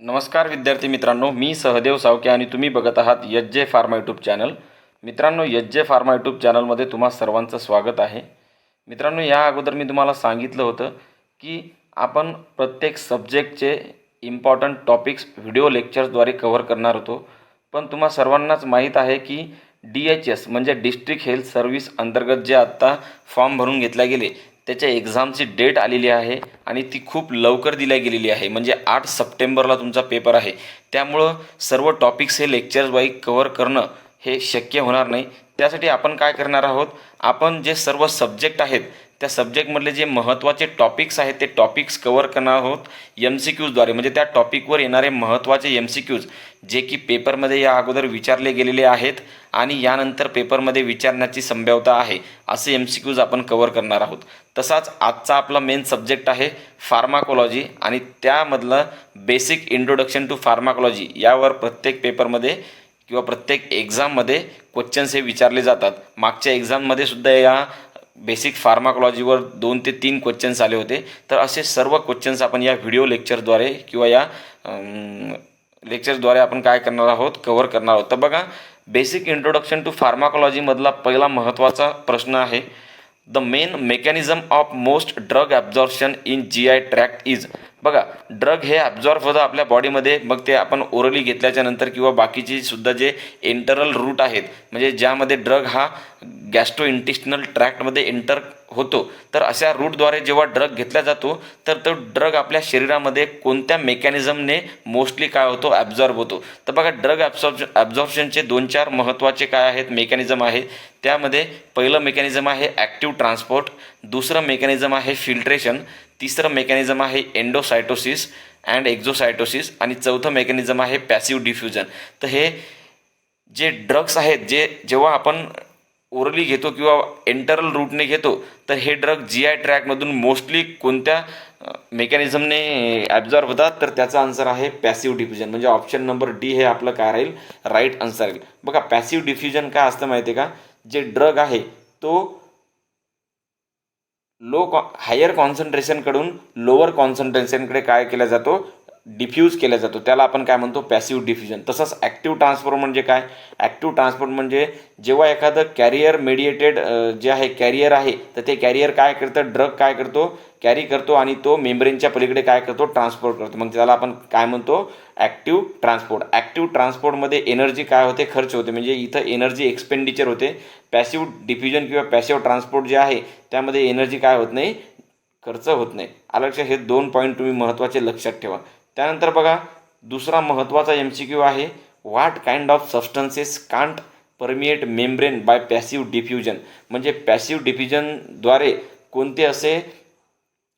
नमस्कार विद्यार्थी मित्रांनो, मी सहदेव सावके आणि तुम्ही बघत आहात H J pharma YouTube channel. मित्रांनो, एच जे फार्मा यूट्यूब चॅनलमध्ये तुम्हा सर्वांचं स्वागत आहे. मित्रांनो, या अगोदर मी तुम्हाला सांगितलं होतं की आपण प्रत्येक सब्जेक्टचे इम्पॉर्टंट टॉपिक्स व्हिडिओ लेक्चर्सद्वारे कव्हर करणार होतो. पण तुम्हा सर्वांनाच माहीत आहे की DHS म्हणजे डिस्ट्रिक्ट हेल्थ सर्व्हिस अंतर्गत जे आत्ता फॉर्म भरून घेतले गेले त्याच्या एक्झामची डेट आलेली आहे आणि ती खूप लवकर दिल्या गेलेली आहे. म्हणजे 8 सप्टेंबरला तुमचा पेपर आहे. त्यामुळं सर्व टॉपिक्स हे लेक्चर्स वाईज कव्हर करणं हे शक्य होणार नाही. त्यासाठी आपण काय करणार आहोत, आपण जे सर्व सब्जेक्ट आहेत त्या सब्जेक्टमधले जे महत्त्वाचे टॉपिक्स आहेत ते टॉपिक्स कव्हर करणार आहोत MCQद्वारे. म्हणजे त्या टॉपिकवर येणारे महत्त्वाचे MCQज जे की पेपरमध्ये या अगोदर विचारले गेलेले आहेत आणि यानंतर पेपरमध्ये विचारण्याची संभाव्यता आहे असे MCQज आपण कव्हर करणार आहोत. तसाच आजचा आपला मेन सब्जेक्ट आहे फार्माकोलॉजी आणि त्यामधलं बेसिक इंट्रोडक्शन टू फार्माकोलॉजी. यावर प्रत्येक पेपरमध्ये किंवा प्रत्येक एक्झाममध्ये क्वेश्चन्स हे विचारले जातात. मागच्या एक्झाममध्ये सुद्धा या बेसिक फार्माकोलॉजीवर 2 ते 3 क्वेश्चन्स आले होते. तर असे सर्व क्वेश्चन्स आपण या व्हिडिओ लेक्चरद्वारे किंवा या लेक्चर्सद्वारे आपण काय करणार आहोत, कव्हर करणार आहोत. तर बघा, बेसिक इंट्रोडक्शन टू फार्माकोलॉजीमधला पहिला महत्त्वाचा प्रश्न आहे, the main mechanism of most drug absorption in GI tract is. बघा, ड्रग हे ॲब्झॉर्ब होतं आपल्या बॉडीमध्ये, मग ते आपण ओरली घेतल्याच्या नंतर किंवा बाकीची सुद्धा जे इंटरनल रूट आहेत म्हणजे ज्यामध्ये ड्रग हा गॅस्ट्रो इंटेस्टिनल ट्रॅक्टमध्ये एंटर होतो, तर अशा रूटद्वारे जेव्हा ड्रग घेतला जातो तर तो ड्रग आपल्या शरीरामध्ये कोणत्या मेकॅनिझमने मोस्टली काय होतो, ॲब्झॉर्ब होतो. तर बघा, ड्रग ॲब्झॉर्प्शनचे 2-4 महत्त्वाचे काय आहेत मेकॅनिझम आहे. त्यामध्ये पहिलं मेकॅनिझम आहे ॲक्टिव्ह ट्रान्सपोर्ट, दुसरं मेकॅनिझम आहे फिल्ट्रेशन, तिसरं मेकॅनिझम आहे एंडोसायटोसिस अँड एक्झोसायटोसिस आणि चौथं मेकॅनिझम आहे पॅसिव्ह डिफ्युजन. तर हे जे ड्रग्स आहेत जे जेव्हा आपण ओरली घेतो किंवा एंटरल रूटने घेतो तर हे ड्रग GI ट्रॅकमधून मोस्टली कोणत्या मेकॅनिझमने ॲब्झॉर्ब होतात, तर त्याचा आन्सर आहे पॅसिव्ह डिफ्युजन. म्हणजे ऑप्शन नंबर डी हे आपलं काय राहील, राईट आन्सर राहील. बघा, पॅसिव्ह डिफ्युजन काय असतं माहिती आहे का, जे ड्रग आहे तो हायर कॉन्सन्ट्रेशनकडून लोअर कॉन्सन्ट्रेशनकडे काय केला जातो, डिफ्यूज केला जातो. त्याला आपण काय म्हणतो, पॅसिव्ह डिफ्युजन. तसंच ॲक्टिव्ह ट्रान्सपोर्ट म्हणजे काय, ॲक्टिव्ह ट्रान्सपोर्ट म्हणजे जेव्हा एखादं कॅरियर मेडिएटेड जे आहे कॅरियर आहे तर ते कॅरियर काय करतं, ड्रग काय करतो, कॅरी करतो आणि तो मेम्ब्रेनच्या पलीकडे काय करतो, ट्रान्सपोर्ट करतो. मग त्याला आपण काय म्हणतो, ॲक्टिव्ह ट्रान्सपोर्ट. ॲक्टिव्ह ट्रान्सपोर्टमध्ये एनर्जी काय होते, खर्च होते. म्हणजे इथं एनर्जी एक्सपेंडिचर होते. पॅसिव्ह डिफ्युजन किंवा पॅसिव्ह ट्रान्सपोर्ट जे आहे त्यामध्ये एनर्जी काय होत नाही, खर्च होत नाही. लक्षात, हे 2 पॉईंट तुम्ही महत्त्वाचे लक्षात ठेवा. त्यानंतर बघा, दुसरा महत्त्वाचा MCQ आहे, what kind of substances can't permeate membrane by passive diffusion. म्हणजे पॅसिव्ह डिफ्युजनद्वारे कोणते असे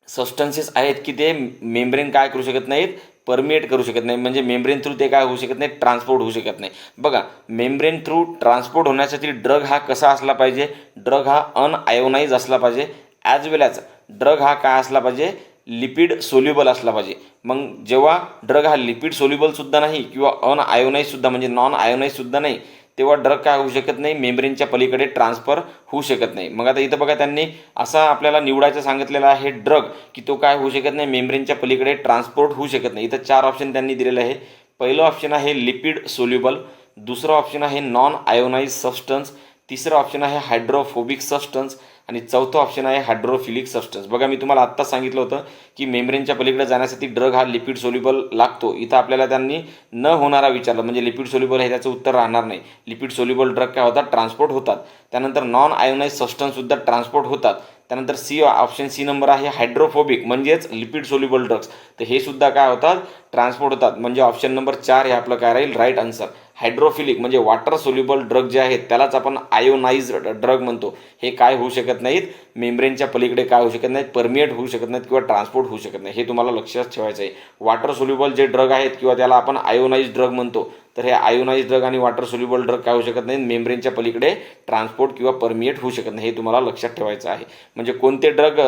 सबस्टन्सेस आहेत की ते मेम्ब्रेन काय करू शकत नाहीत, परमिएट करू शकत नाही. म्हणजे मेम्ब्रेन थ्रू ते काय होऊ शकत नाही, ट्रान्सपोर्ट होऊ शकत नाही. बघा, मेम्ब्रेन थ्रू ट्रान्सपोर्ट होण्यासाठी ड्रग हा कसा असला पाहिजे, ड्रग हा अनआयोनाइज असला पाहिजे. ॲज वेल ॲज ड्रग हा काय असला पाहिजे, लिपिड सोल्युबल असला पाहिजे. मग जेव्हा ड्रग हा लिपिड सोल्युबलसुद्धा नाही किंवा अनआयोनाइजसुद्धा म्हणजे नॉन आयोनाइजसुद्धा नाही, तेव्हा ड्रग काय होऊ शकत नाही, मेम्ब्रेनच्या पलीकडे ट्रान्सफर होऊ शकत नाही. मग आता इथं बघा, त्यांनी असा आपल्याला निवडायचं सांगितलेलं आहे ड्रग की तो काय होऊ शकत नाही, मेम्ब्रेनच्या पलीकडे ट्रान्सपोर्ट होऊ शकत नाही. इथं 4 ऑप्शन त्यांनी दिलेले आहे. पहिलं ऑप्शन आहे लिपिड सोल्युबल, दुसरं ऑप्शन आहे नॉन आयोनाइज सबस्टन्स, तिसरं ऑप्शन आहे हायड्रोफोबिक सबस्टन्स आणि चौथं ऑप्शन आहे हायड्रोफिलिक सबस्टन्स. बघा, मी तुम्हाला आत्ताच सांगितलं होतं की मेम्ब्रेनच्या पलीकडे जाण्यासाठी ड्रग हा लिपिड सोल्युबल लागतो. इथं आपल्याला त्यांनी न होणारा विचारलं, म्हणजे लिपिड सोल्युबल हे त्याचं उत्तर राहणार नाही. लिपिड सोल्युबल ड्रग काय होतात, ट्रान्सपोर्ट होतात. त्यानंतर नॉन आयोनाइज सबस्टन्ससुद्धा ट्रान्सपोर्ट होतात. त्यानंतर ऑप्शन सी नंबर आहे हायड्रोफोबिक म्हणजेच लिपिड सोल्युबल ड्रग्स, तर हे सुद्धा काय होतात, ट्रान्सपोर्ट होतात. म्हणजे ऑप्शन नंबर 4 हे आपलं काय राहील, राईट आन्सर. हायड्रोफिलिक म्हणजे वॉटर सोल्युबल ड्रग जे आहेत त्यालाच आपण आयोनाइज्ड ड्रग म्हणतो. हे काय होऊ शकत नाहीत, मेम्ब्रेनच्या पलीकडे काय होऊ शकत नाहीत, परमिएट होऊ शकत नाहीत किंवा ट्रान्सपोर्ट होऊ शकत नाही. हे तुम्हाला लक्षात ठेवायचं आहे. वॉटर सोल्युबल जे ड्रग आहेत किंवा त्याला आपण आयोनाइज ड्रग म्हणतो, तर हे आयोनाइज ड्रग आणि वॉटर सोल्युबल ड्रग काय होऊ शकत नाहीत, मेम्ब्रेनच्या पलीकडे ट्रान्सपोर्ट किंवा परमिएट होऊ शकत नाही. हे तुम्हाला लक्षात ठेवायचं आहे. म्हणजे कोणते ड्रग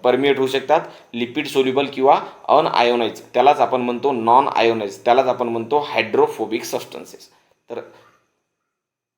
परमिएट होऊ शकतात, लिपिड सोल्युबल किंवा अनआयोनाइज, त्यालाच आपण म्हणतो नॉन आयोनाइज, त्यालाच आपण म्हणतो हायड्रोफोबिक सबस्टन्सेस. तर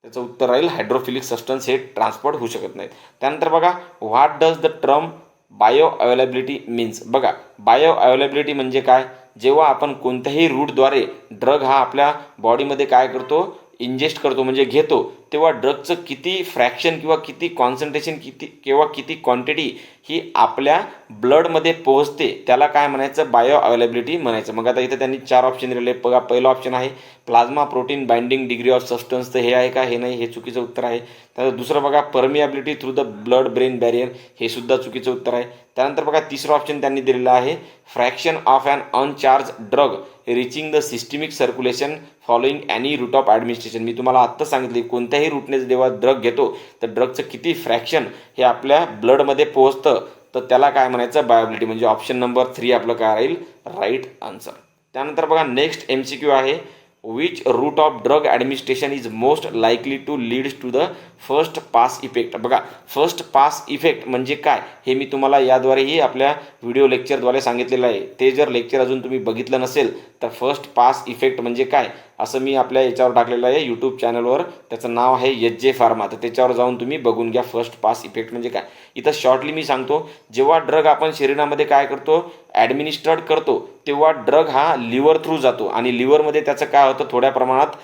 त्याचं उत्तर राहील हायड्रोफिलिक सबस्टन्स हे ट्रान्सपोर्ट होऊ शकत नाहीत. त्यानंतर बघा, what does the term bio availability means, बघा बायो अवेलेबिलिटी म्हणजे काय, जेव्हा आपण कोणत्याही रूटद्वारे ड्रग हा आपल्या बॉडीमध्ये काय करतो, इंजेस्ट करतो म्हणजे घेतो, तेव्हा ड्रगचं किती फ्रॅक्शन किंवा किती कॉन्सन्ट्रेशन किंवा किती क्वांटिटी ही आपल्या ब्लडमध्ये पोहोचते, त्याला काय म्हणायचं, बायो अवेलेबिलिटी म्हणायचं. मग आता इथं त्यांनी 4 ऑप्शन दिलेले. बघा पहिलं ऑप्शन आहे plasma protein binding degree of substance, तर हे आहे का, हे नाही, हे चुकीचं उत्तर आहे. त्यानंतर दुसरं बघा permeability through the blood brain barrier, हे सुद्धा चुकीचं उत्तर आहे. त्यानंतर बघा तिसरं ऑप्शन त्यांनी दिलेलं आहे fraction of an uncharged drug reaching the systemic circulation following any route of administration. मी तुम्हाला आत्ता सांगितले कोणत्याही रूटने जेव्हा ड्रग घेतो तर ड्रगचं किती फ्रॅक्शन हे आपल्या ब्लडमध्ये पोहोचतं, तर त्याला काय म्हणायचं, बायोबिलिटी. म्हणजे ऑप्शन नंबर 3 आपलं काय राहील, राईट आन्सर. त्यानंतर बघा नेक्स्ट MCQ आहे which route of drug administration is most likely to leads to the first pass effect. बघा फर्स्ट पास इफेक्ट म्हणजे काय हे मी तुम्हाला याद्वारेही आपल्या व्हिडिओ लेक्चरद्वारे सांगितलेलं आहे. ते जर लेक्चर अजून तुम्ही बघितलं नसेल तर फर्स्ट पास इफेक्ट म्हणजे काय असं मी आपल्या याच्यावर टाकलेलं आहे यूट्यूब चॅनलवर, त्याचं नाव आहे HJ फार्मा, तर त्याच्यावर जाऊन तुम्ही बघून घ्या फर्स्ट पास इफेक्ट म्हणजे काय. इथं शॉर्टली मी सांगतो, जेव्हा ड्रग आपण शरीरामध्ये काय करतो, ॲडमिनिस्ट्रेट करतो, तेव्हा ड्रग हा लिव्हर थ्रू जातो आणि लिव्हरमध्ये त्याचं काय होतं, थोड्या प्रमाणात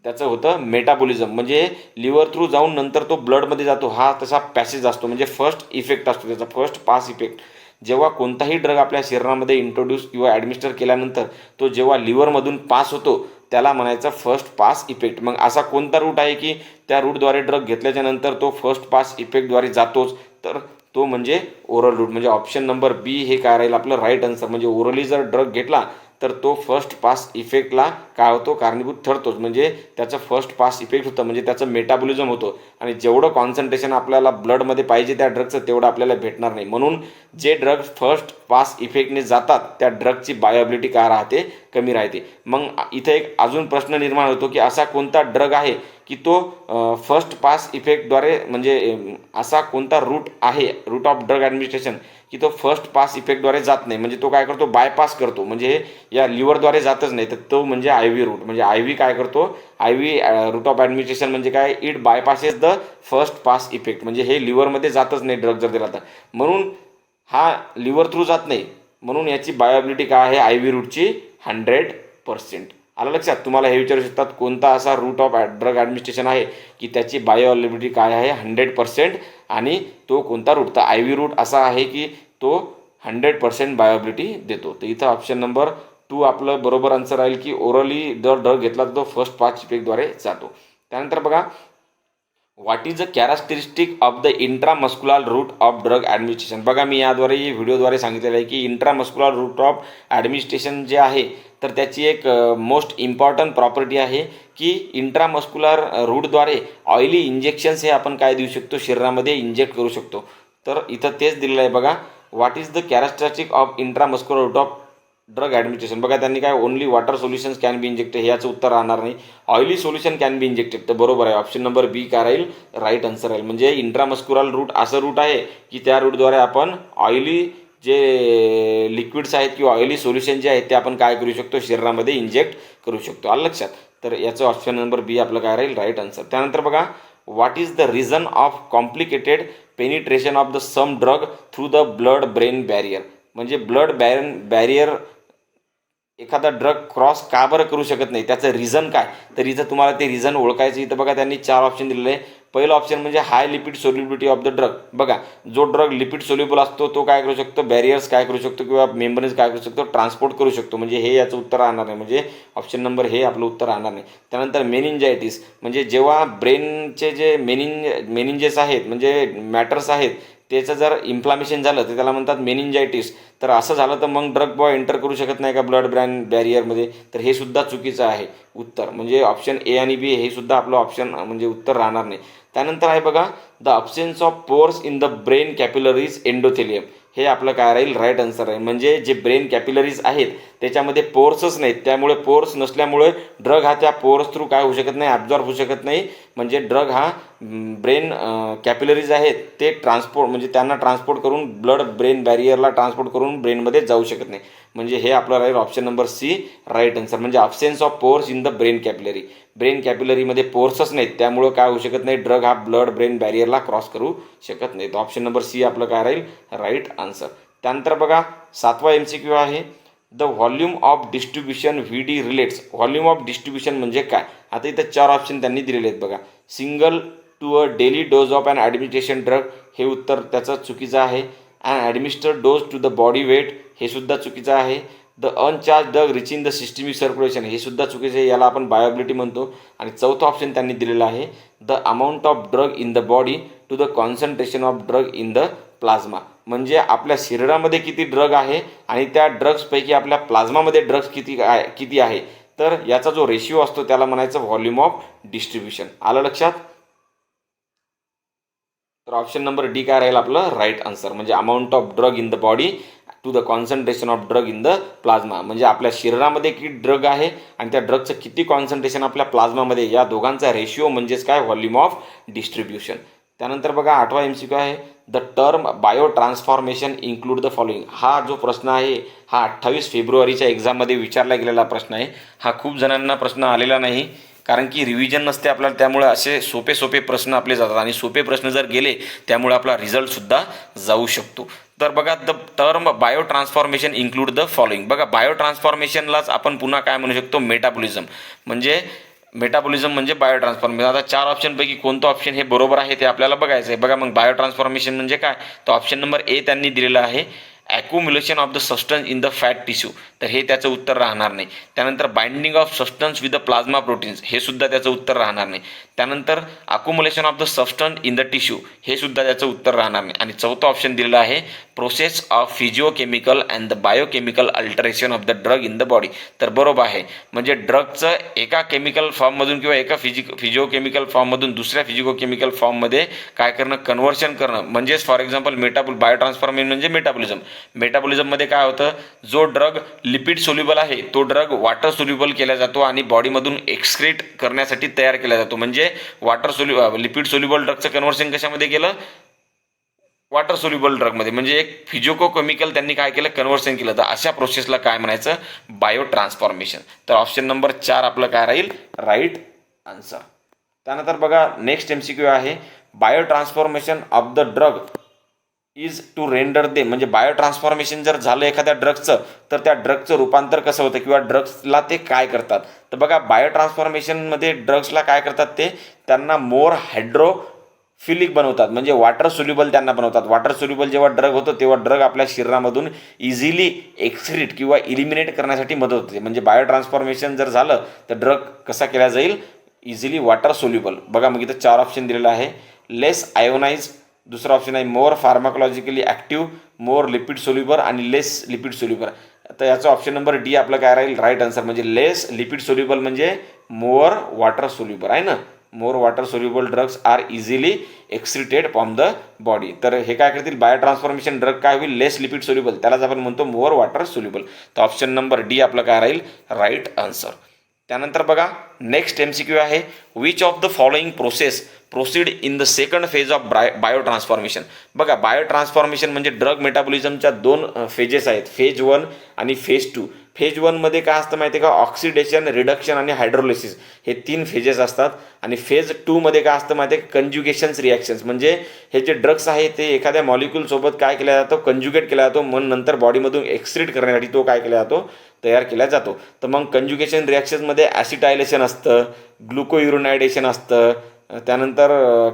त्याचं होतं मेटाबॉलिझम, म्हणजे लिव्हर थ्रू जाऊन नंतर तो ब्लडमध्ये जातो, हा तसा पॅसेज असतो, म्हणजे फर्स्ट इफेक्ट असतो त्याचा, फर्स्ट पास इफेक्ट. जेव्हा कोणताही ड्रग आपल्या शरीरामध्ये इंट्रोड्यूस किंवा ॲडमिनिस्टर केल्यानंतर तो जेव्हा लिव्हरमधून पास होतो त्याला म्हणायचं फर्स्ट पास इफेक्ट. मग असा कोणता रूट आहे की त्या रूटद्वारे ड्रग घेतल्याच्या नंतर तो फर्स्ट पास इफेक्टद्वारे जातोच, तर तो म्हणजे ओरल रूट. म्हणजे ऑप्शन नंबर बी हे काय राहील आपलं राईट आन्सर. म्हणजे ओरली जर ड्रग घेतला तर तो फर्स्ट पास इफेक्टला काय होतो, कारणीभूत ठरतोच. म्हणजे त्याचं फर्स्ट पास इफेक्ट होतं, म्हणजे त्याचं मेटाबॉलिझम होतं आणि जेवढं कॉन्सन्ट्रेशन आपल्याला ब्लडमध्ये पाहिजे त्या ड्रगचं तेवढं आपल्याला भेटणार नाही. म्हणून जे ड्रग फर्स्ट पास इफेक्टने जातात त्या ड्रगची बायोबिलिटी काय राहते, कमी राहते. मग इथे एक अजून प्रश्न निर्माण होतो की असा कोणता ड्रग आहे की तो फर्स्ट पास इफेक्टद्वारे, म्हणजे असा कोणता रूट आहे, रूट ऑफ ड्रग ॲडमिनिस्ट्रेशन, की तो फर्स्ट पास इफेक्टद्वारे जात नाही, म्हणजे तो काय करतो, बायपास करतो, म्हणजे या लिव्हरद्वारे जातच नाही, तर तो म्हणजे IV रूट. म्हणजे IV काय करतो, IV रूट ऑफ ॲडमिनिस्ट्रेशन म्हणजे काय, it bypasses the first pass effect, म्हणजे हे लिव्हरमध्ये जातच नाही ड्रग जर दिला तर, म्हणून हा लिव्हर थ्रू जात नाही, म्हणून याची बायोबिलिटी काय आहे IV रूटची 100%. आलं लक्षात. तुम्हाला हे विचारू शकतात कोणता असा रूट ऑफ ड्रग ॲडमिनिस्ट्रेशन आहे की त्याची बायोअवेलेबिलिटी काय आहे 100% आणि तो कोणता रूट, तर IV रूट असा आहे की तो 100% बायोअवेलेबिलिटी देतो. तर इथं ऑप्शन नंबर 2 आपलं बरोबर आन्सर राहील की ओरली जर ड्रग घेतला तर तो फर्स्ट पास इफेक्टद्वारे जातो. त्यानंतर बघा what is the characteristic of the intramuscular route of drug administration. बघा मी याद्वारे व्हिडिओद्वारे सांगितलेलं आहे की इंट्रामस्क्युलर रूट ऑफ ॲडमिनिस्ट्रेशन जे आहे तर त्याची एक मोस्ट इम्पॉर्टंट प्रॉपर्टी आहे की इंट्रामस्क्युलर रूटद्वारे ऑइली इंजेक्शन्स हे आपण काय देऊ शकतो, शरीरामध्ये इंजेक्ट करू शकतो. तर इथं तेच दिलेलं आहे बघा, what is the characteristic of intramuscular route of drug administration. बघा त्यांनी काय only water solutions can be injected, हे याचं उत्तर राहणार नाही. Oily solution can be injected, तर बरोबर आहे ऑप्शन नंबर बी काय राहील, राईट आन्सर राहील. म्हणजे इंट्रामस्क्युलर रूट असं रूट आहे की त्या रूटद्वारे आपण ऑइली जे लिक्विड्स आहेत किंवा ऑइली सोल्युशन जे आहेत ते आपण काय करू शकतो, शरीरामध्ये इंजेक्ट करू शकतो. आलं लक्षात. तर याचं ऑप्शन नंबर बी आपलं काय राहील, राईट आन्सर. त्यानंतर बघा what is the reason of complicated penetration of the some drug through the blood brain barrier. म्हणजे ब्लड बॅरियर एखादा ड्रग क्रॉस का बरं करू शकत नाही, त्याचं रिझन काय, तर इथं तुम्हाला ते रिझन ओळखायचं. इथं बघा त्यांनी 4 ऑप्शन दिलेले आहे. पहिलं ऑप्शन म्हणजे high lipid solubility of the drug. बघा जो ड्रग लिपिड सोल्युबल असतो तो काय करू शकतो, बॅरियर्स काय करू शकतो किंवा मेम्ब्रेन्स काय करू शकतो, ट्रान्सपोर्ट करू शकतो. म्हणजे हे याचं उत्तर राहणार नाही, म्हणजे ऑप्शन नंबर हे आपलं उत्तर राहणार नाही. त्यानंतर मेनिंजायटिस, म्हणजे जेव्हा ब्रेनचे जे मेनिंजेस आहेत म्हणजे मॅटर्स आहेत त्याचं जर इन्फ्लामेशन झालं तर त्याला म्हणतात मेनिंजायटिस. तर असं झालं तर मग ड्रग बॉय एंटर करू शकत नाही का ब्लड ब्रेन बॅरियरमध्ये, तर हे सुद्धा चुकीचं आहे उत्तर. म्हणजे ऑप्शन ए आणि बी हे सुद्धा आपलं ऑप्शन म्हणजे उत्तर राहणार नाही. त्यानंतर आहे बघा the absence of pores in the brain capillaries endothelium, हे आपलं काय राहील, राईट आन्सर आहे. म्हणजे जे ब्रेन कॅपिलरीज आहेत त्याच्यामध्ये पोर्सच नाहीत, त्यामुळे पोर्स नसल्यामुळे ड्रग हा त्या पोर्स थ्रू काय होऊ शकत नाही, ॲब्झॉर्ब होऊ शकत नाही. म्हणजे ड्रग हा ब्रेन कॅपिलरीज आहेत ते ट्रान्सपोर्ट म्हणजे त्यांना ट्रान्सपोर्ट करून ब्लड ब्रेन बॅरियरला ट्रान्सपोर्ट करून ब्रेनमध्ये जाऊ शकत नाही. म्हणजे हे आपलं राहील option number C right answer. म्हणजे absence of pores in the brain capillary. Brain कॅपिलरीमध्ये पोर्सच नाहीत, त्यामुळं काय होऊ शकत नाही, ड्रग हा ब्लड ब्रेन बॅरियरला क्रॉस करू शकत नाही. तर ऑप्शन नंबर सी आपलं काय राहील राईट आन्सर. त्यानंतर बघा 7वा MCQ आहे, the volume of distribution VD relates. Volume of distribution म्हणजे काय. आता इथं 4 ऑप्शन त्यांनी दिलेले आहेत बघा. Single to a daily dose of an administration drug, हे उत्तर त्याचं चुकीचं आहे. And administered dose to the body weight, हे सुद्धा चुकीचं आहे. The uncharged drug reach in the systemic circulation, हे सुद्धा चुकीचं आहे, याला आपण बायोबिलिटी म्हणतो. आणि 4था ऑप्शन त्यांनी दिलेला आहे, the amount of drug in the body to the concentration of drug in the plasma. म्हणजे आपल्या शरीरामध्ये किती ड्रग आहे आणि त्या ड्रग्सपैकी आपल्या प्लाझ्मामध्ये ड्रग्स किती आहे, तर याचा जो रेशिओ असतो त्याला म्हणायचं व्हॉल्यूम ऑफ डिस्ट्रीब्युशन. आलं लक्षात. तर ऑप्शन नंबर डी काय राहील आपलं राईट आन्सर. म्हणजे amount of drug in the body to the concentration of drug in the plasma. म्हणजे आपल्या शरीरामध्ये किती ड्रग आहे आणि त्या ड्रगचं किती कॉन्सन्ट्रेशन आपल्या प्लाझ्मामध्ये, या दोघांचा रेशिओ म्हणजेच काय व्हॉल्यूम ऑफ डिस्ट्रीब्युशन. त्यानंतर बघा 8वा MCQ आहे, the term bio transformation include the following. हा जो प्रश्न आहे हा 28 फेब्रुवारीच्या एक्झाममध्ये विचारला गेलेला प्रश्न आहे. हा खूप जणांना प्रश्न आलेला नाही, कारण की रिव्हिजन नसते आपल्याला, त्यामुळे असे सोपे प्रश्न आपले जातात आणि सोपे प्रश्न जर गेले त्यामुळे आपला रिझल्टसुद्धा जाऊ शकतो. तर बघा the term bio transformation include the following. बघा बायो ट्रान्सफॉर्मेशनलाच आपण पुन्हा काय म्हणू शकतो, मेटाबॉलिझम. म्हणजे मेटाबॉलिझम म्हणजे बायो ट्रान्सफॉर्मेशन. आता 4 ऑप्शनपैकी कोणतं ऑप्शन हे बरोबर आहे ते आपल्याला बघायचं आहे. बघा मग बायो ट्रान्सफॉर्मेशन म्हणजे काय, तर ऑप्शन नंबर ए त्यांनी दिलेला आहे, accumulation of the substance in the fat tissue, तर हे त्याचं उत्तर राहणार नाही. त्यानंतर binding of substance with the plasma proteins, हे सुद्धा त्याचं उत्तर राहणार नाही. त्यानंतर accumulation of the substance in the tissue, हे सुद्धा त्याचं उत्तर राहणार नाही. आणि 4था ऑप्शन दिलेला आहे, process of physiochemical and the biochemical alteration of the drug in the body. तर बरोबर आहे. म्हणजे ड्रगचं एका केमिकल फॉर्ममधून किंवा एका फिजिओकेमिकल फॉर्ममधून दुसऱ्या फिजिओकेमिकल फॉर्ममध्ये काय करणं, कन्व्हर्शन करणं. म्हणजेच फॉर एक्झाम्पल बायो ट्रान्सफॉर्मेशन म्हणजे मेटाबॉलिझम. मेटाबॉलिझममध्ये काय होतं, जो ड्रग लिपिड सोल्युबल आहे तो ड्रग वॉटर सोल्युबल केला जातो आणि बॉडीमधून एक्सक्रीट करण्यासाठी तयार केला जातो. म्हणजे लिपिड सोल्युबल ड्रगचं कन्व्हर्शन कशामध्ये केलं, वॉटर सोल्युबल ड्रगमध्ये. म्हणजे एक फिजिओकेमिकल त्यांनी काय केलं, कन्व्हर्शन केलं. तर अशा प्रोसेसला काय म्हणायचं, बायो ट्रान्सफॉर्मेशन. तर ऑप्शन नंबर 4 आपलं काय राहील राईट आन्सर. त्यानंतर बघा नेक्स्ट MCQ आहे, biotransformation of the drug is to render they. म्हणजे बायो ट्रान्सफॉर्मेशन जर झालं एखाद्या ड्रगचं, तर त्या ड्रगचं रूपांतर कसं होतं किंवा ड्रग्सला ते काय करतात. तर बघा बायो ट्रान्सफॉर्मेशनमध्ये ड्रग्सला काय करतात, ते त्यांना मोर हायड्रोफिलिक बनवतात. म्हणजे वॉटर सोल्युबल त्यांना बनवतात. वॉटर सोल्युबल जेव्हा ड्रग होतो तेव्हा ड्रग आपल्या शरीरामधून इझिली एक्सक्रीट किंवा इलिमिनेट करण्यासाठी मदत होते. म्हणजे बायो ट्रान्सफॉर्मेशन जर झालं तर ड्रग कसा केला जाईल, इझिली वॉटर सोल्युबल. बघा मग इथं 4 ऑप्शन दिलेलं आहे, लेस आयोनाइज, दुसरा ऑप्शन आहे मोर फार्माकोलॉजिकली ॲक्टिव्ह, मोर लिपिड सोल्युबर आणि लेस लिपिड सोल्युबर. तर याचा ऑप्शन नंबर डी आपलं काय राहील राईट आन्सर. म्हणजे लेस लिपिड सोल्युबल म्हणजे मोर वॉटर सोल्युबर आहे ना. More water soluble drugs are easily excreted from the body. तर हे काय करतील, बायो ट्रान्सफॉर्मेशन ड्रग काय होईल, लेस लिपिड सोल्युबल, त्यालाच आपण म्हणतो मोर वॉटर सोल्युबल. तर ऑप्शन नंबर डी आपलं काय राहील राईट आन्सर. त्यानंतर बघा नेक्स्ट MCQ आहे, which of the following process proceed in the second phase of bio transformation. बघा बायो ट्रान्सफॉर्मेशन म्हणजे ड्रग मेटाबॉलिझमच्या 2 फेजेस आहेत, फेज 1 आणि फेज 2. फेज 1मध्ये काय असतं माहिती आहे का, ऑक्सिडेशन, रिडक्शन आणि हायड्रोलिसिस, हे 3 फेजेस असतात. आणि फेज 2मध्ये काय असतं माहिती आहे, कंज्युगेशन्स रिॲक्शन्स. म्हणजे हे जे ड्रग्स आहे ते एखाद्या मॉलिक्यूलसोबत काय केला जातो, कंज्युगेट केला जातो, मग नंतर बॉडीमधून एक्सक्रीट करण्यासाठी तो काय केला जातो, तयार केला जातो. तर मग कंज्युगेशन रिॲक्शन्समध्ये ॲसिटायलेशन असतं, ग्लुकोयुरोनायडेशन असतं, त्यानंतर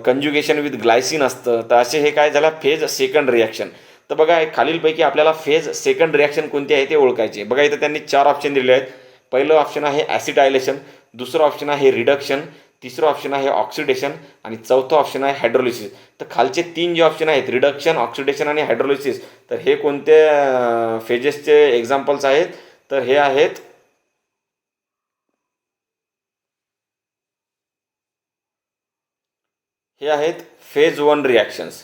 कंज्युगेशन विथ ग्लायसिन असतं. तर असे हे काय झालं फेज सेकंड रिॲक्शन. तर बघा खालीलपैकी आपल्याला फेज सेकंड रिॲक्शन कोणती आहे ते ओळखायचे. बघा इथं त्यांनी 4 ऑप्शन दिलेले आहेत. पहिलं ऑप्शन आहे ॲसिटायलेशन, दुसरं ऑप्शन आहे रिडक्शन, तिसरं ऑप्शन आहे ऑक्सिडेशन आणि चौथं ऑप्शन आहे हायड्रोलिसिस. तर खालचे 3 जे ऑप्शन आहेत, रिडक्शन, ऑक्सिडेशन आणि हायड्रोलिसिस, तर हे कोणत्या फेजेसचे एक्झाम्पल्स आहेत, तर हे आहेत फेज 1 रिॲक्शन्स.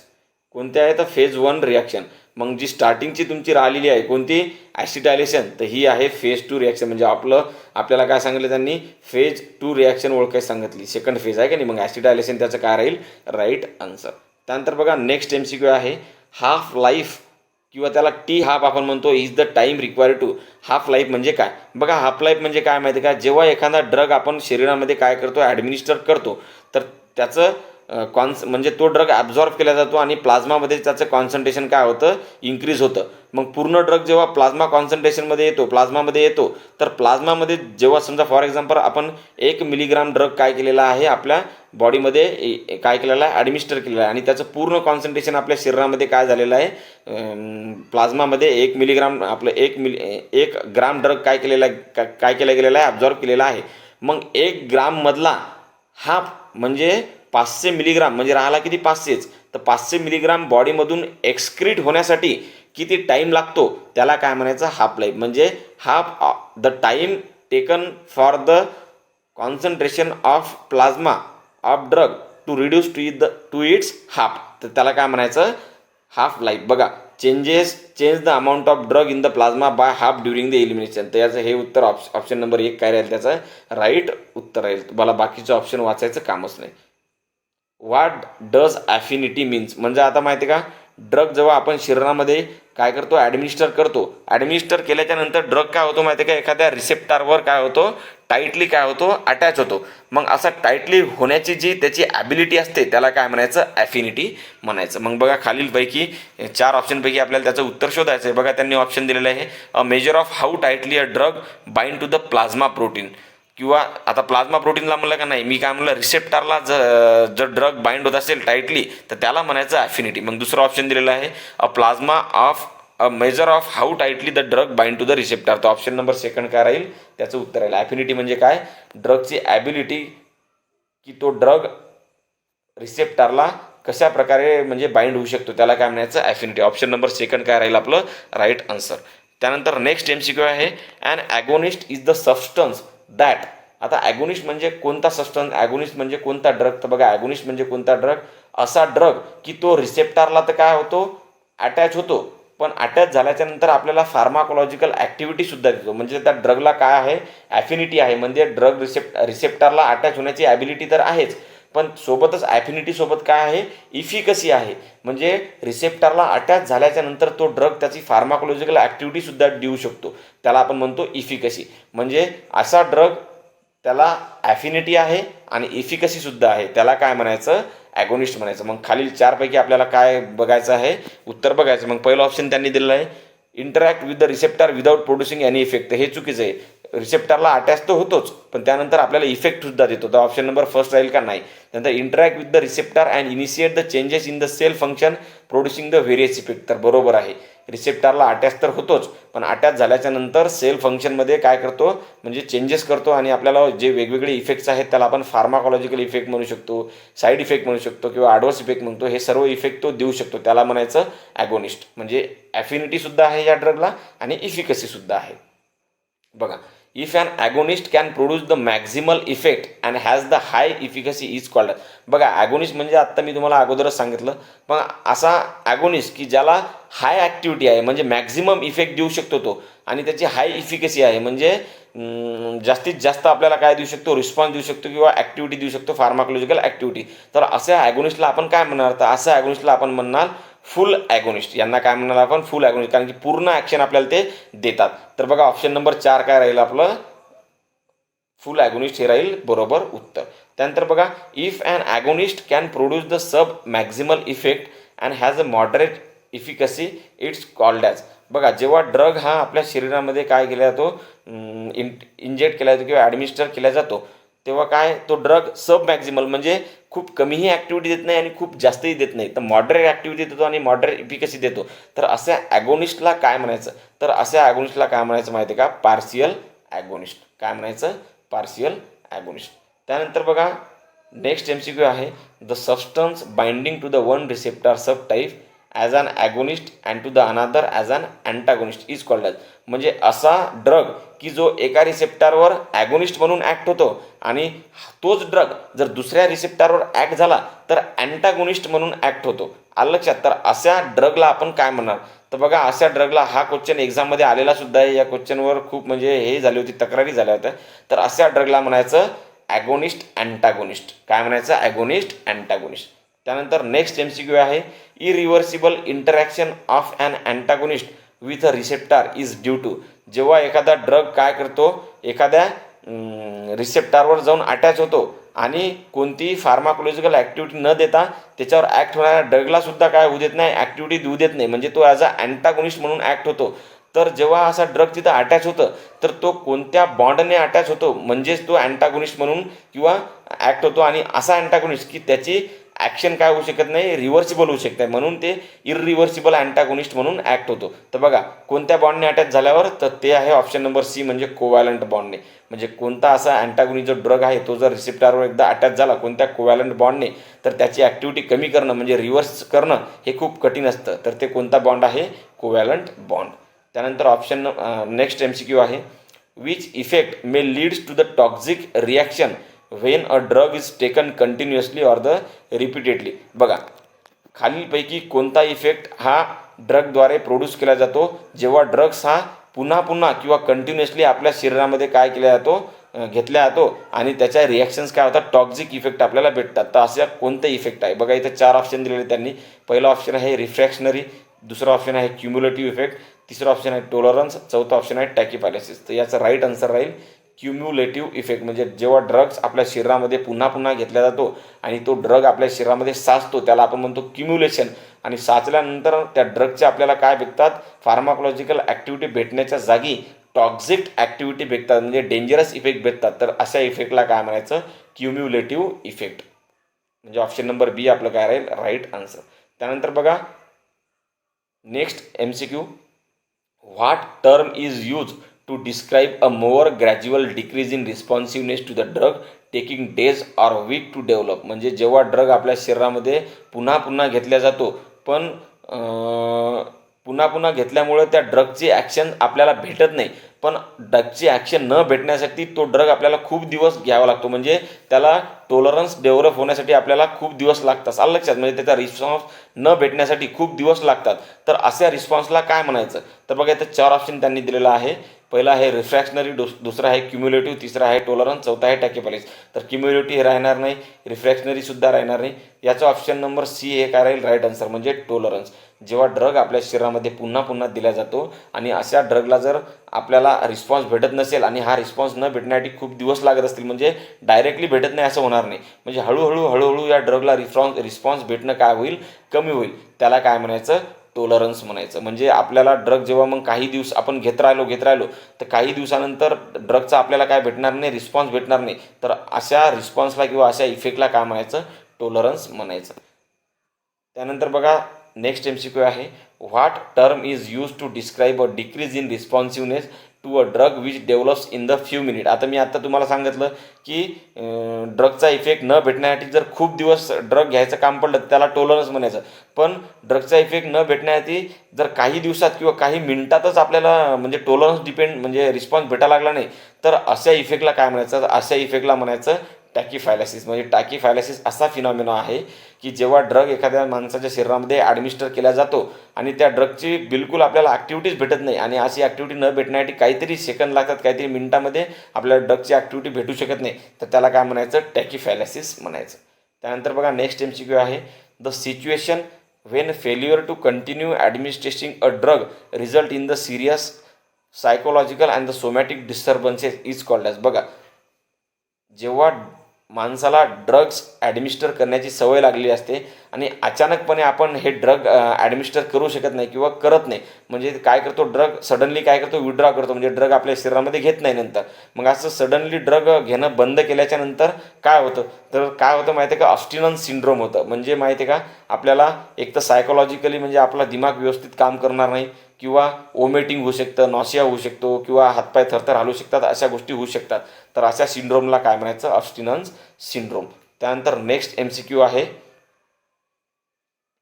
कोणते आहे तर फेज 1 रिॲक्शन. मग जी स्टार्टिंगची तुमची राहिलेली आहे कोणती, ॲसिटायलेशन, तर ही आहे फेज 2 रिॲक्शन. म्हणजे आपल्याला काय सांगितलं त्यांनी, फेज 2 रिॲक्शन ओळखायला सांगितली, सेकंड फेज आहे का नाही. मग ॲसिटायलेशन त्याचं काय राहील राईट आन्सर. त्यानंतर बघा नेक्स्ट MCQ आहे, हाफ लाईफ किंवा त्याला टी हाफ आपण म्हणतो, is the time required to. Half life म्हणजे काय? बघा, हाफ लाईफ म्हणजे काय माहिती का? जेव्हा एखादा ड्रग आपण शरीरामध्ये काय करतो, ॲडमिनिस्टर करतो, तर त्याचं म्हणजे तो ड्रग ॲब्झॉर्ब केला जातो आणि प्लाझ्मामध्ये त्याचं कॉन्सन्ट्रेशन काय होतं, इन्क्रीज होतं. मग पूर्ण ड्रग जेव्हा प्लाझ्मा कॉन्सन्ट्रेशनमध्ये येतो, प्लाझ्मामध्ये येतो, तर प्लाझ्मामध्ये जेव्हा समजा फॉर एक्झाम्पल आपण 1 मिलीग्राम ड्रग काय केलेला आहे, आपल्या बॉडीमध्ये काय केलेलं आहे, ॲडमिनिस्टर केलेलं आहे, आणि त्याचं पूर्ण कॉन्सन्ट्रेशन आपल्या शरीरामध्ये काय झालेलं आहे, प्लाझ्मामध्ये 1 मिलीग्राम आपलं 1 ग्राम ड्रग काय केलेला आहे, काय केलं गेलेलं आहे, ॲब्झॉर्ब केलेला आहे. मग 1 ग्राममधला हाफ म्हणजे 500 मिलीग्राम, म्हणजे राहिला किती, 500च. तर 500 मिलीग्राम बॉडीमधून एक्सक्रीट होण्यासाठी किती टाईम लागतो, त्याला काय म्हणायचं, हाफ लाईफ. म्हणजे half the time taken for the concentration of plasma of drug to reduce to its half, तर त्याला काय म्हणायचं, हाफ लाईफ. बघा, change the amount of drug in the plasma by half during the elimination. तर याचं हे उत्तर option number 1 काय राहील, त्याचं राईट उत्तर राहील. तुम्हाला बाकीचं ऑप्शन वाचायचं कामच नाही. व्हॉट डज ॲफिनिटी मीन्स, म्हणजे आता माहिती आहे का, ड्रग जेव्हा आपण शरीरामध्ये काय करतो, ॲडमिनिस्टर करतो, ॲडमिनिस्टर केल्याच्या नंतर ड्रग काय होतो माहिती आहे का, एखाद्या रिसेप्टारवर काय होतो, टाईटली काय होतो, अटॅच होतो. मग असं टाईटली होण्याची जी त्याची ॲबिलिटी असते, त्याला काय म्हणायचं, ॲफिनिटी म्हणायचं. मग बघा, खालीलपैकी 4 ऑप्शनपैकी आपल्याला त्याचं उत्तर शोधायचं आहे. बघा, त्यांनी ऑप्शन दिलेलं आहे, a measure of how tightly a drug bind to the plasma protein. किंवा आता प्लाझ्मा प्रोटीनला म्हणलं का नाही, मी काय म्हणलं, रिसेप्टारला जर ड्रग बाइंड होत असेल टाईटली, तर त्याला म्हणायचं ॲफिनिटी. मग दुसरं ऑप्शन दिलेलं आहे, a measure of how tightly the drug bind to the receptor. तर ऑप्शन नंबर 2 काय राहील, त्याचं उत्तर राहील. ॲफिनिटी म्हणजे काय, ड्रगची ॲबिलिटी, की तो ड्रग रिसेप्टारला कशा प्रकारे म्हणजे बाइंड होऊ शकतो, त्याला काय म्हणायचं, ॲफिनिटी. ऑप्शन नंबर 2 काय राहील आपलं राईट आन्सर. त्यानंतर नेक्स्ट MCQ आहे, an agonist is the substance that. आता ॲगोनिस्ट म्हणजे कोणता सबस्टन्स, ॲगोनिस्ट म्हणजे कोणता ड्रग. तर बघा, ॲगोनिस्ट म्हणजे कोणता ड्रग, असा ड्रग की तो रिसेप्टारला तर काय होतो, अटॅच होतो, पण अटॅच झाल्याच्या नंतर आपल्याला फार्माकोलॉजिकल ॲक्टिव्हिटी सुद्धा देतो. म्हणजे त्या ड्रगला काय आहे, ॲफिनिटी आहे. म्हणजे ड्रग रिसेप्टारला अटॅच होण्याची ॲबिलिटी तर आहेच, पण सोबतच ॲफिनिटी सोबत काय आहे, इफिकसी आहे. म्हणजे रिसेप्टारला अटॅच झाल्याच्या नंतर तो ड्रग त्याची फार्माकोलॉजिकल ॲक्टिव्हिटी सुद्धा देऊ शकतो, त्याला आपण म्हणतो इफिकसी. म्हणजे असा ड्रग त्याला ॲफिनिटी आहे आणि इफिकसी सुद्धा आहे, त्याला काय म्हणायचं, ॲगोनिस्ट म्हणायचं. मग खालील 4 पैकी आपल्याला काय बघायचं आहे, उत्तर बघायचं. मग पहिलं ऑप्शन त्यांनी दिलेलं आहे, interact with the receptor without producing any effect. हे चुकीचं आहे. रिसेप्टरला अटॅच तर होतोच, पण त्यानंतर आपल्याला इफेक्ट सुद्धा देतो. तर ऑप्शन नंबर 1 राहील का, नाही. नंतर interact with the receptor and initiate the changes in the cell function producing the various effect. तर बरोबर आहे, रिसेप्टरला अटॅच तर होतोच, पण अटॅच झाल्याच्या नंतर सेल फंक्शनमध्ये काय करतो, म्हणजे चेंजेस करतो, आणि आपल्याला जे वेगवेगळे इफेक्ट्स आहेत त्याला आपण फार्माकोलॉजिकल इफेक्ट म्हणू शकतो, साईड इफेक्ट म्हणू शकतो, किंवा ॲडवर्स इफेक्ट म्हणतो. हे सर्व इफेक्ट तो देऊ शकतो, त्याला म्हणायचं ॲगोनिस्ट. म्हणजे ॲफिनिटी सुद्धा आहे या ड्रगला आणि इफिकसी सुद्धा आहे. बघा, if an agonist can produce the maximal effect and has the high efficacy is called. बघा, ॲगोनिस्ट म्हणजे आत्ता मी तुम्हाला अगोदरच सांगितलं, पण असा ॲगोनिस्ट की ज्याला हाय ॲक्टिव्हिटी आहे, म्हणजे मॅक्झिमम इफेक्ट देऊ शकतो तो, आणि त्याची हाय इफिकसी आहे, म्हणजे जास्तीत जास्त आपल्याला काय देऊ शकतो, रिस्पॉन्स देऊ शकतो, किंवा ॲक्टिव्हिटी देऊ शकतो, फार्माकोलॉजिकल ॲक्टिव्हिटी. तर अशा ॲगोनिस्टला आपण काय म्हणणार, तर अशा ॲगोनिस्टला आपण म्हणणार फुल ॲगोनिस्ट. यांना काय म्हणणार आपण, फुल ॲगोनिस्ट, कारण की पूर्ण ॲक्शन आपल्याला ते देतात. तर बघा, ऑप्शन नंबर 4 काय राहील आपलं, फुल ॲगोनिस्ट हे राहील बरोबर उत्तर. त्यानंतर बघा, if an agonist can produce the submaximal effect and has a moderate efficacy it's called as. बघा, जेव्हा ड्रग हा आपल्या शरीरामध्ये काय केला जातो, इंजेक्ट केला जातो किंवा ॲडमिनिस्टर केला जातो, तेव्हा काय तो ड्रग सब मॅक्झिमल म्हणजे खूप कमीही ॲक्टिव्हिटी देत नाही आणि खूप जास्तही देत नाही, तर मॉडरेट ॲक्टिव्हिटी देतो आणि मॉडरेट इफिकसी देतो. तर अशा ॲगोनिस्टला काय म्हणायचं, तर अशा ॲगोनिस्टला काय म्हणायचं माहिती आहे का, पार्शियल ॲगोनिस्ट. काय म्हणायचं, पार्शियल ॲगोनिस्ट. त्यानंतर बघा, नेक्स्ट MCQ आहे, the substance binding to the one receptor subtype as an agonist and to the another as an antagonist is called as. म्हणजे असा ड्रग की जो एका रिसेप्टारवर ॲगोनिस्ट म्हणून ॲक्ट होतो, आणि तोच ड्रग जर दुसऱ्या रिसेप्टारवर ॲक्ट झाला तर अँटागोनिस्ट म्हणून ॲक्ट होतो. आलं लक्षात. तर अशा ड्रगला आपण काय म्हणणार, तर बघा, अशा ड्रगला, हा क्वेश्चन एक्झाममध्ये आलेला सुद्धा आहे, या क्वेश्चनवर खूप म्हणजे हे झाली होती, तक्रारी झाल्या होत्या. तर अशा ड्रगला म्हणायचं ॲगोनिस्ट अँटागोनिस्ट. काय म्हणायचं, ॲगोनिस्ट अँटागोनिस्ट. त्यानंतर नेक्स्ट MCQ आहे, irreversible interaction of an antagonist with a receptor is due to. जेव्हा एखादा ड्रग काय करतो, एखाद्या रिसेप्टारवर जाऊन अटॅच होतो आणि कोणतीही फार्माकोलॉजिकल ॲक्टिव्हिटी न देता त्याच्यावर ॲक्ट होणाऱ्या ड्रगला सुद्धा काय होऊ देत नाही, ॲक्टिव्हिटी देऊ देत नाही, म्हणजे तो ॲज अ अँटागोनिस्ट म्हणून ॲक्ट होतो. तर जेव्हा असा ड्रग तिथं अटॅच होतं तर तो कोणत्या बॉन्डने अटॅच होतो, म्हणजेच तो अँटागोनिस्ट म्हणून किंवा ॲक्ट होतो. आणि असा अँटागोनिस्ट की त्याची ॲक्शन काय होऊ शकत नाही, रिव्हर्सिबल होऊ शकत नाही, म्हणून ते इरिव्हर्सिबल अँटागोनिस्ट म्हणून ॲक्ट होतो. तर बघा कोणत्या बॉन्डने अटॅच झाल्यावर, तर ते आहे ऑप्शन नंबर सी, म्हणजे कोव्हॅलंट बॉन्डने. म्हणजे कोणता असा अँटागोनिस्ट जो ड्रग आहे तो जर रिसेप्टरवर एकदा अटॅच झाला कोणत्या कोव्हॅलंट बॉन्डने, तर त्याची ॲक्टिव्हिटी कमी करणं म्हणजे रिव्हर्स करणं हे खूप कठीण असतं. तर ते कोणता बॉन्ड आहे, कोव्हॅलंट बॉन्ड. त्यानंतर ऑप्शन नेक्स्ट MCQ आहे, which effect may leads to the toxic reaction when a drug is taken continuously or the repeatedly. बघा खालीलपैकी कोणता इफेक्ट हा ड्रगद्वारे प्रोड्यूस केला जातो जेव्हा ड्रग्स हा पुन्हा पुन्हा किंवा कंटिन्युअसली आपल्या शरीरामध्ये काय केला जातो, घेतला जातो आणि त्याच्या रिॲक्शन्स काय होतात, टॉक्झिक इफेक्ट आपल्याला भेटतात. तर असा कोणते इफेक्ट आहे, बघा इथं 4 ऑप्शन दिलेले त्यांनी. पहिला ऑप्शन आहे रिफ्रॅक्शनरी, दुसरा ऑप्शन आहे क्युम्युलेटिव्ह इफेक्ट, तिसरा ऑप्शन आहे टॉलरन्स, चौथा ऑप्शन आहे टॅकीफायलेसिस. तर याचं राईट आन्सर राहील क्युम्युलेटिव्ह इफेक्ट. म्हणजे जेव्हा ड्रग्स आपल्या शरीरामध्ये पुन्हा पुन्हा घेतला जातो आणि तो ड्रग आपल्या शरीरामध्ये साचतो त्याला आपण म्हणतो क्युम्युलेशन. आणि साचल्यानंतर त्या ड्रगच्या आपल्याला काय भेटतात, फार्माकोलॉजिकल ॲक्टिव्हिटी भेटण्याच्या जागी टॉक्झिक ॲक्टिव्हिटी भेटतात, म्हणजे डेंजरस इफेक्ट भेटतात. तर अशा इफेक्टला काय म्हणायचं, क्युम्युलेटिव्ह इफेक्ट. म्हणजे ऑप्शन नंबर बी आपलं काय राहील, राईट आन्सर. त्यानंतर बघा next MCQ, what term is use to describe a more gradual decrease in responsiveness to the drug taking days or week to develop. म्हणजे जेव्हा ड्रग आपल्या शरीरामध्ये पुन्हा पुन्हा घेतला जातो पण पुन्हा पुन्हा घेतल्यामुळे त्या ड्रगची ॲक्शन आपल्याला भेटत नाही, पण ड्रगची ॲक्शन न भेटण्यासाठी तो ड्रग आपल्याला खूप दिवस घ्यावा लागतो. म्हणजे त्याला टॉलरन्स डेव्हलप होण्यासाठी आपल्याला खूप दिवस लागतात, आलं लक्षात. म्हणजे त्याचा रिस्पॉन्स न भेटण्यासाठी खूप दिवस लागतात. तर अशा रिस्पॉन्सला काय म्हणायचं, तर बघा इथं 4 ऑप्शन त्यांनी दिलेला आहे. पहिला आहे रिफ्रॅक्शनरी, दुसरा आहे क्युम्युलेटिव्ह, तिसरा आहे टॉलरन्स, चौथा आहे टॅकीफायलेसिस. तर क्युम्युलेटिव्ह हे राहणार नाही, रिफ्रॅक्शनरीसुद्धा राहणार नाही. याचा ऑप्शन नंबर सी हे काय राहील, राईट आन्सर, म्हणजे टॉलरन्स. जेव्हा ड्रग आपल्या शरीरामध्ये पुन्हा पुन्हा दिला जातो आणि अशा ड्रगला जर आपल्याला रिस्पॉन्स भेटत नसेल आणि हा रिस्पॉन्स न भेटण्यासाठी खूप दिवस लागत असतील, म्हणजे डायरेक्टली भेटत नाही असं होणार नाही, म्हणजे हळूहळू या ड्रगला रिस्पॉन्स भेटणं काय होईल, कमी होईल, त्याला काय म्हणायचं, टॉलरन्स म्हणायचं. म्हणजे आपल्याला ड्रग जेव्हा मग काही दिवस आपण घेत राहिलो तर काही दिवसानंतर ड्रगचा आपल्याला काय भेटणार नाही, रिस्पॉन्स भेटणार नाही. तर अशा रिस्पॉन्सला किंवा अशा इफेक्टला काय म्हणायचं, टॉलरन्स म्हणायचं. त्यानंतर बघा नेक्स्ट MCQ आहे, what term is use to describe a decrease in responsiveness to a drug which develops in the few minute. आता मी तुम्हाला सांगितलं की ड्रगचा इफेक्ट न भेटण्यासाठी जर खूप दिवस ड्रग घ्यायचं काम पडलं तर त्याला टॉलरन्स म्हणायचं. पण ड्रगचा इफेक्ट न भेटण्यासाठी जर काही दिवसात किंवा काही मिनिटातच आपल्याला म्हणजे टॉलरन्स म्हणजे रिस्पॉन्स भेटायला लागला नाही, तर अशा इफेक्टला काय म्हणायचं, तर अशा इफेक्टला म्हणायचं टॅकीफायलेसिस. म्हणजे टॅकीफायलेसिस असा फिनॉमिना आहे की जेव्हा ड्रग एखाद्या माणसाच्या शरीरामध्ये ॲडमिनिस्टर केला जातो आणि त्या ड्रगची बिलकुल आपल्याला ॲक्टिव्हिटीज भेटत नाही आणि अशी ॲक्टिव्हिटी न भेटण्यासाठी काहीतरी सेकंद लागतात, काहीतरी मिनिटामध्ये आपल्याला ड्रगची ॲक्टिव्हिटी भेटू शकत नाही, तर त्याला काय म्हणायचं, टॅकीफायलेसिस म्हणायचं. त्यानंतर बघा नेक्स्ट MCQ आहे, the situation when failure to continue administrating a drug result in the serious psychological and the somatic disturbances is called as. बघा जेव्हा माणसाला ड्रग्स ॲडमिनिस्टर करण्याची सवय लागलेली असते आणि अचानकपणे आपण हे ड्रग ॲडमिनिस्टर करू शकत नाही किंवा करत नाही, म्हणजे काय करतो ड्रग सडनली काय करतो, विड्रॉ करतो, म्हणजे ड्रग आपल्या शरीरामध्ये घेत नाही नंतर. मग असं सडनली ड्रग घेणं बंद केल्याच्या नंतर काय होतं, तर काय होतं माहिती आहे का, अब्स्टिनन्स सिंड्रोम होतं. म्हणजे माहिती आहे का, आपल्याला एक तर सायकोलॉजिकली म्हणजे आपला दिमाग व्यवस्थित काम करणार नाही किंवा ओमेटिंग होऊ शकतं, नॉसिया होऊ शकतो किंवा हातपाय थरथर हलू शकतात, अशा गोष्टी होऊ शकतात. तर अशा सिंड्रोमला काय म्हणायचं, अब्स्टिनन्स सिंड्रोम. त्यानंतर नेक्स्ट MCQ आहे,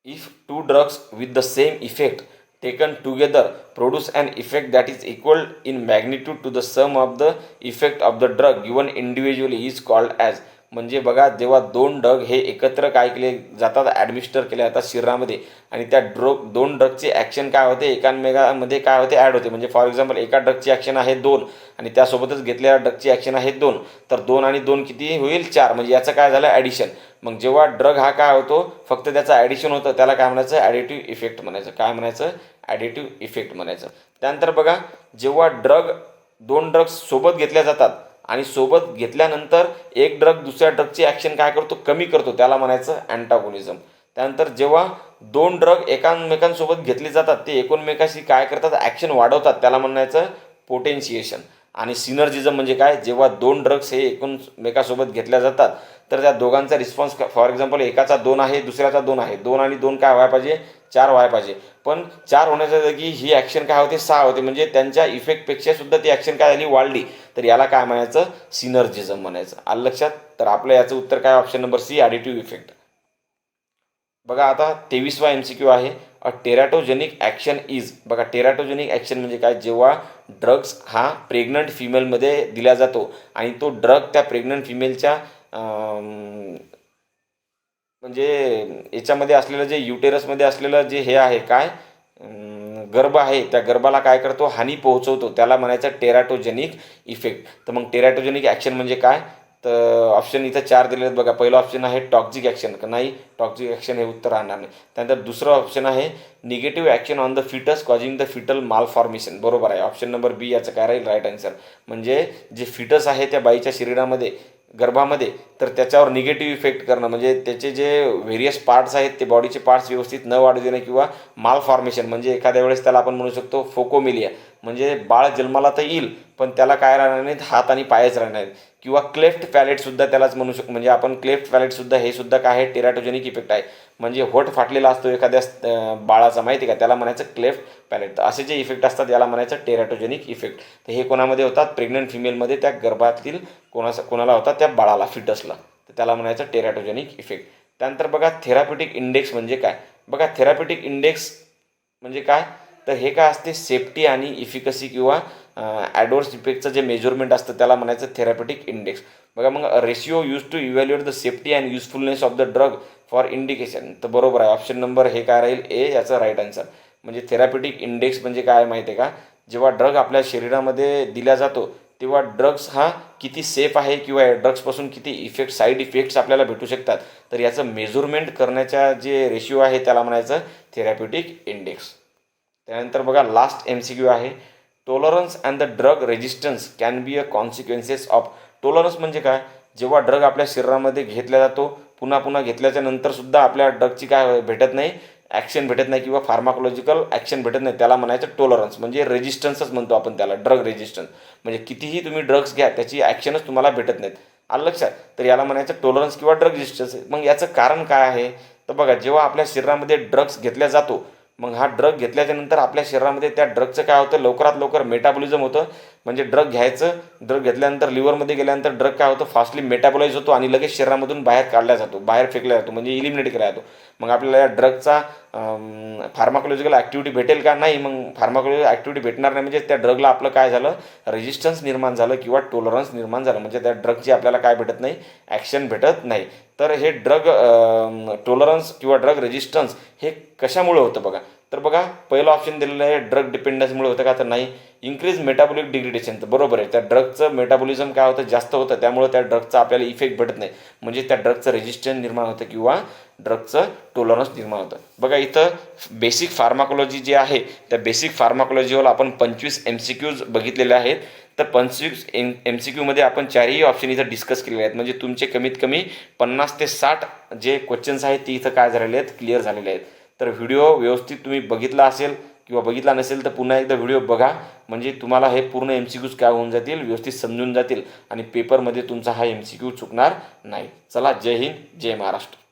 if two drugs with the same effect taken together produce an effect that is equal in magnitude to the sum of the effect of the drug given individually is called as. म्हणजे बघा जेव्हा 2 drug हे एकत्र काय केले जातात, administer केले जातात शरीरामध्ये आणि त्या 2 ड्रगची ॲक्शन काय होते, एकामेकांमध्ये काय होते, ॲड होते. म्हणजे फॉर एक्झाम्पल एका ड्रगची ॲक्शन आहे 2 आणि त्यासोबतच घेतलेल्या ड्रगची ॲक्शन आहे 2, तर 2 आणि 2 किती होईल, 4. म्हणजे याचं काय झालं, ॲडिशन. मग जेव्हा ड्रग हा काय होतो, फक्त त्याचं ॲडिशन होतं, त्याला काय म्हणायचं, ॲडिटिव्ह इफेक्ट म्हणायचं. काय म्हणायचं, ॲडिटिव्ह इफेक्ट म्हणायचं. त्यानंतर बघा, जेव्हा दोन ड्रग्स सोबत घेतल्या जातात आणि सोबत घेतल्यानंतर एक ड्रग दुसऱ्या ड्रगची ॲक्शन काय करतो, कमी करतो, त्याला म्हणायचं अँटागोनिझम. त्यानंतर जेव्हा दोन ड्रग एकामेकांसोबत घेतले जातात, ते एकमेकाशी काय करतात, ॲक्शन वाढवतात, त्याला म्हणायचं पोटेन्शिएशन. आणि सिनर्जिझम म्हणजे काय, जेव्हा दोन ड्रग्स हे एकमेकांसोबत घेतल्या जातात तर त्या दोघांचा रिस्पॉन्स, फॉर एक्झाम्पल एकाचा 2 आहे, दुसऱ्याचा 2 आहे, 2 आणि 2 काय व्हायला पाहिजे, 4 व्हायला पाहिजे. पण 4 होण्याच्या जागी ही ॲक्शन काय होते, 6 होते. म्हणजे त्यांच्या इफेक्टपेक्षा सुद्धा ती ॲक्शन काय झाली, वाढली. तर याला काय म्हणायचं, सिनर्जिझम म्हणायचं. आलं लक्षात. तर आपलं याचं उत्तर काय, option number C, additive effect. बघा आता 23वा MCQ आहे, अ टेराटोजेनिक ॲक्शन इज. बघा टेराटोजेनिक ॲक्शन म्हणजे काय, जेव्हा ड्रग्स हा प्रेग्नंट फिमेलमध्ये दिला जातो आणि तो ड्रग त्या प्रेग्नंट फिमेलच्या म्हणजे याच्यामध्ये असलेलं, जे युटेरसमध्ये असलेलं जे हे आहे काय, गर्भ आहे, त्या गर्भाला काय करतो, हानी पोहोचवतो, त्याला म्हणायचं टेराटोजेनिक इफेक्ट. तर मग टेराटोजेनिक ॲक्शन म्हणजे काय, तर ऑप्शन इथं 4 दिलेले आहेत बघा. पहिलं ऑप्शन आहे टॉक्झिक ॲक्शन, नाही टॉक्झिक ॲक्शन हे उत्तर राहणार नाही. त्यानंतर दुसरं ऑप्शन आहे negative action on the fetus causing the fetal malformation, बरोबर आहे. ऑप्शन नंबर बी याचं काय राहील, राईट आन्सर. म्हणजे जे फिटस आहे त्या बाईच्या शरीरामध्ये, गर्भामध्ये, तर त्याच्यावर निगेटिव्ह इफेक्ट करणं, म्हणजे त्याचे जे व्हेरियस पार्ट्स आहेत ते बॉडीचे पार्ट्स व्यवस्थित न वाढू देणं, किंवा माल फॉर्मेशन म्हणजे एखाद्या वेळेस त्याला आपण म्हणू शकतो फोकोमिलिया, म्हणजे बाळ जन्माला तर येईल पण त्याला काय राहणार नाहीत, हात आणि पायच राहणार नाहीत. किंवा क्लेफ्ट पॅलेटसुद्धा त्यालाच म्हणू शकतो, म्हणजे आपण क्लेफ्ट पॅलेटसुद्धा हे सुद्धा काय आहे, टेराटोजेनिक इफेक्ट आहे. म्हणजे होठ फाटलेला असतो एखाद्या बाळाचा, माहिती का, त्याला म्हणायचं क्लेफ्ट पॅलेट. तर असे जे इफेक्ट असतात याला म्हणायचं टेराटोजेनिक इफेक्ट. तर हे कोणामध्ये होतात, प्रेग्नंट फिमेलमध्ये, त्या गर्भातील कोणाला होतात, त्या बाळाला, फिटसला. तर त्याला म्हणायचं टेराटोजेनिक इफेक्ट. त्यानंतर बघा थेराप्युटिक इंडेक्स म्हणजे काय. बघा थेराप्युटिक इंडेक्स म्हणजे काय, तर हे काय असते, सेफ्टी आणि इफिकसी किंवा ॲडवर्स इफेक्टचं जे मेजरमेंट असतं त्याला म्हणायचं थेराप्युटिक इंडेक्स. बघा मग ratio use to evaluate the safety and usefulness of the drug for indication. तर बरोबर आहे, ऑप्शन नंबर हे काय राहील, ए याचं राईट आन्सर. म्हणजे थेराप्युटिक इंडेक्स म्हणजे काय माहिती आहे का, जेव्हा ड्रग आपल्या शरीरामध्ये दिला जातो तेव्हा ड्रग्स हा किती सेफ आहे किंवा ड्रग्सपासून किती साईड इफेक्ट्स आपल्याला भेटू शकतात, तर याचं मेजरमेंट करण्याच्या जे रेशिओ आहे त्याला म्हणायचं थेराप्युटिक इंडेक्स. त्यानंतर बघा लास्ट MCQ आहे, tolerance and the drug resistance can be a consequences of. Tolerance म्हणजे काय, जेव्हा ड्रग आपल्या शरीरामध्ये घेतला जातो, पुन्हा पुन्हा घेतल्याच्या नंतरसुद्धा आपल्या ड्रगची काय भेटत नाही, ॲक्शन भेटत नाही, किंवा फार्माकोलॉजिकल ॲक्शन भेटत नाही, त्याला म्हणायचं टॉलरन्स. म्हणजे रेजिस्टन्सच म्हणतो आपण त्याला, ड्रग रेजिस्टन्स. म्हणजे कितीही तुम्ही ड्रग्स घ्या त्याची ॲक्शनच तुम्हाला भेटत नाहीत. आलं लक्षात. तर याला म्हणायचं टॉलरन्स किंवा ड्रग रेजिस्टन्स. मग याचं कारण काय आहे, तर बघा जेव्हा आपल्या शरीरामध्ये ड्रग्स घेतला जातो, मग हा ड्रग घेतल्याच्या नंतर आपल्या शरीरामध्ये त्या ड्रगचं काय होतं, लवकरात लवकर मेटाबॉलिझम होतं. म्हणजे ड्रग घेतल्यानंतर लिव्हरमध्ये गेल्यानंतर ड्रग काय होतं, फास्टली मेटाबॉलाइज होतो आणि लगेच शरीरामधून बाहेर काढला जातो, बाहेर फेकला जातो, म्हणजे इलिमिनेट केला जातो. मग आपल्याला या ड्रगचा फार्माकोलॉजिकल ॲक्टिव्हिटी भेटेल का, नाही. मग फार्माकोलॉजिकल ॲक्टिव्हिटी भेटणार नाही, म्हणजे त्या ड्रगला आपलं काय झालं, रेजिस्टन्स निर्माण झालं किंवा टॉलरन्स निर्माण झालं. म्हणजे त्या ड्रगची आपल्याला काय भेटत नाही, ॲक्शन भेटत नाही. तर हे ड्रग टॉलरन्स किंवा ड्रग रेजिस्टन्स हे कशामुळे होतं बघा. तर बघा पहिलं ऑप्शन दिलेलं आहे ड्रग डिपेंडन्समुळे होतं का, तर नाही. इन्क्रीज मेटाबॉलिक डिग्रेडेशन, तर बरोबर आहे, त्या ड्रगचं मेटाबॉलिझम काय होतं, जास्त होतं, त्यामुळे त्या ड्रगचा आपल्याला इफेक्ट भेटत नाही. म्हणजे त्या ड्रगचं रेजिस्टन्स निर्माण होतं किंवा ड्रगचं टॉलरन्स निर्माण होतं. बघा इथं बेसिक फार्माकोलॉजी जी आहे, त्या बेसिक फार्माकोलॉजीवर आपण 25 MCQज बघितलेले आहेत. तर 25 MCQमध्ये आपण 4ही ऑप्शन इथं डिस्कस केलेले आहेत. म्हणजे तुमचे कमीत कमी 50 ते 60 जे क्वेश्चन्स आहेत ते इथं काय झालेले आहेत, क्लिअर झालेले आहेत. तर व्हिडिओ व्यवस्थित तुम्ही बघितला असेल किंवा बघितला नसेल तर पुन्हा एकदा व्हिडिओ बघा, म्हणजे तुम्हाला हे पूर्ण MCQज काय होऊन जातील, व्यवस्थित समजून जातील आणि पेपरमध्ये तुमचा हा MCQ चुकणार नाही. चला, जय हिंद, जय महाराष्ट्र.